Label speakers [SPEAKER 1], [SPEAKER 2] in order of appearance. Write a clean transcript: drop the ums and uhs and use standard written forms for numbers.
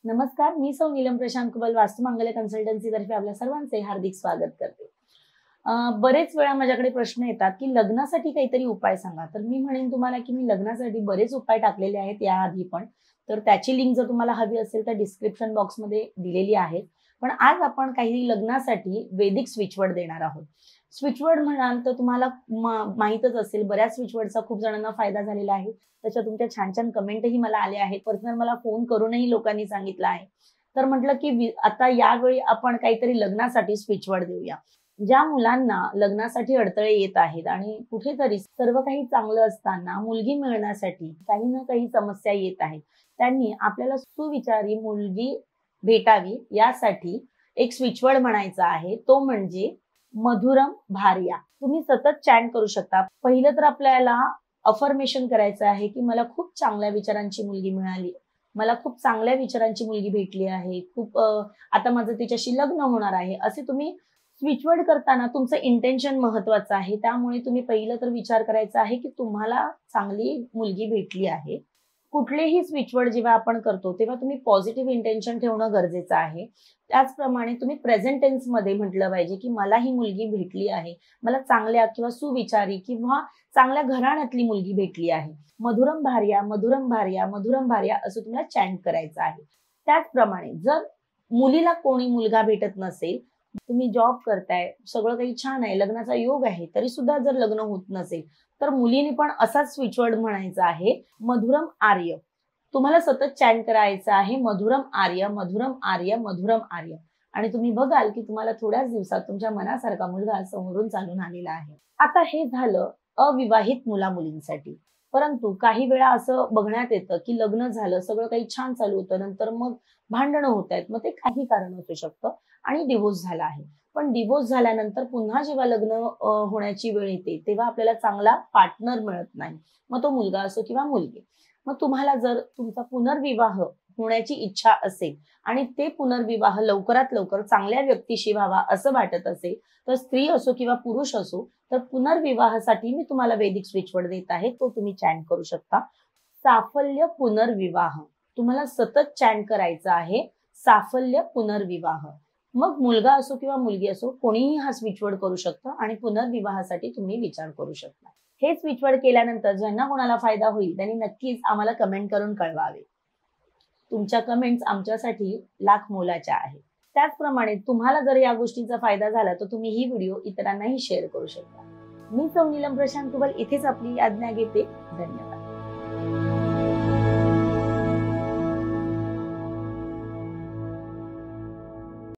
[SPEAKER 1] नमस्कार, मी सौ नीलम प्रशांत कुबल वास्तुमांगल्य कन्सल्टन्सी तर्फे आपल्या सर्वांचे हार्दिक स्वागत करते। बरेच वेळा माझ्याकडे प्रश्न येतात की लग्नासाठी काहीतरी उपाय सांगा। तर मी म्हणेन तुम्हाला की मी लग्नासाठी बरेच उपाय टाकलेले आहेत याआधी पण। तर त्याची लिंक जर तुम्हाला हवी असेल तर डिस्क्रिप्शन बॉक्समध्ये दिलेली आहे। पण आज आपण काही लग्नासाठी वैदिक स्विचवर्ड देणार आहोत। स्विचवर्ड म्हणाल तर तुम्हाला माहीतच असेल, बऱ्याच स्विचवर्डचा खूप जणांना फायदा झालेला आहे। त्याच्या तुमच्या छान छान कमेंटही मला आल्या आहेत। पर्सनल मला फोन करूनही लोकांनी सांगितलं आहे। तर म्हटलं की आता यावेळी आपण काहीतरी लग्नासाठी स्विचवर्ड देऊया। ज्या मुलांना लग्नासाठी अडथळे येत आहेत आणि कुठेतरी सर्व काही चांगलं असताना मुलगी मिळण्यासाठी काही ना काही समस्या येत आहेत, त्यांनी आपल्याला सुविचारी मुलगी भेटावी यासाठी एक स्विचवर्ड म्हणायचा आहे, तो म्हणजे मधुरम भार्या। तुम्ही सतत चॅन्ट करू शकता। पहिलं तर आपल्याला अफर्मेशन करायचं आहे की मला खूप चांगल्या विचारांची मुलगी मिळाली, मला खूप चांगल्या विचारांची मुलगी भेटली आहे, आता माझं तिच्याशी लग्न होणार आहे। असे तुम्ही स्विचवर्ड करताना तुमचं इंटेन्शन महत्वाचं आहे। त्यामुळे तुम्ही पहिलं तर विचार करायचा आहे की तुम्हाला चांगली मुलगी भेटली आहे। कुठलेही स्विचवर्ड जेव्हा आपण करतो तेव्हा तुम्ही पॉझिटिव्ह इंटेन्शन ठेवणं गरजेचं आहे। त्याचप्रमाणे तुम्ही प्रेझेंट टेन्स मध्ये म्हटलं पाहिजे की मला ही मुलगी भेटली आहे, मला चांगल्या किंवा सुविचारी किंवा चांगल्या घराण्यातली मुलगी भेटली आहे। मधुरम भार्या, मधुरम भार्या, मधुरम भार्या असं तुम्हाला चॅन्ट करायचं आहे। त्याचप्रमाणे जर मुलीला कोणी मुलगा भेटत नसेल, तुम्ही जॉब करताय, सगळं काही छान आहे, लग्नाचा योग आहे, तरी सुद्धा जर लग्न होत नसेल तर मुलीने पण असाच स्विचवर्ड म्हणायचा आहे, मधुरम आर्य। तुम्हाला सतत चॅन्ट करायचं आहे, मधुरम आर्य, मधुरम आर्य, मधुरम आर्य। आणि तुम्ही बघाल की तुम्हाला थोड्याच दिवसात तुमच्या मनासारखा मुलगा समोरून चालून आलेला आहे। आता हे झालं अविवाहित मुला-मुलींसाठी। परंतु काही वेळा असं बघण्यात येतं की लग्न झालं, सगळं काही छान चालू होतं, नंतर मग भांडणं होतायत। मग ते काही कारण असू शकतं आणि डिव्होर्स झाला आहे। पण डिव्होर्स झाल्यानंतर पुन्हा जेव्हा लग्न होण्याची वेळ येते, तेव्हा आपल्याला चांगला पार्टनर मिळत नाही। मग तो मुलगा असो किंवा मुलगी। मग तुम्हाला जर तुमचा पुनर्विवाह होण्याची इच्छा असेल आणि ते पुनर्विवाह लवकरात लवकर चांगल्या व्यक्तीशी व्हावा असं वाटत असेल, तर स्त्री असो किंवा पुरुष असो, तर पुनर्विवाहासाठी मी तुम्हाला वैदिक स्विचवर्ड देत आहे, तो तुम्ही चॅन्ट करू शकता। साफल्य पुनर्विवाह। तुम्हाला सतत चॅन्ट करायचा आहे, साफल्य पुनर्विवाह। मग मुलगा असो किंवा मुलगी असो, कोणीही हा स्विचवर्ड करू शकतं आणि पुनर्विवाहासाठी तुम्ही विचार करू शकता। हे स्विचवर्ड केल्यानंतर ज्यांना कोणाला फायदा होईल त्यांनी नक्कीच आम्हाला कमेंट करून कळवावे। तुमच्या कमेंट्स आमच्यासाठी लाख मोलाच्या आहेत। त्याचप्रमाणे तुम्हाला जर या गोष्टींचा फायदा झाला तर तुम्ही ही व्हिडिओ इतरांनाही शेअर करू शकता। मी सौ नीलम प्रशांत कुबल इथेच आपली आज्ञा घेते। धन्यवाद।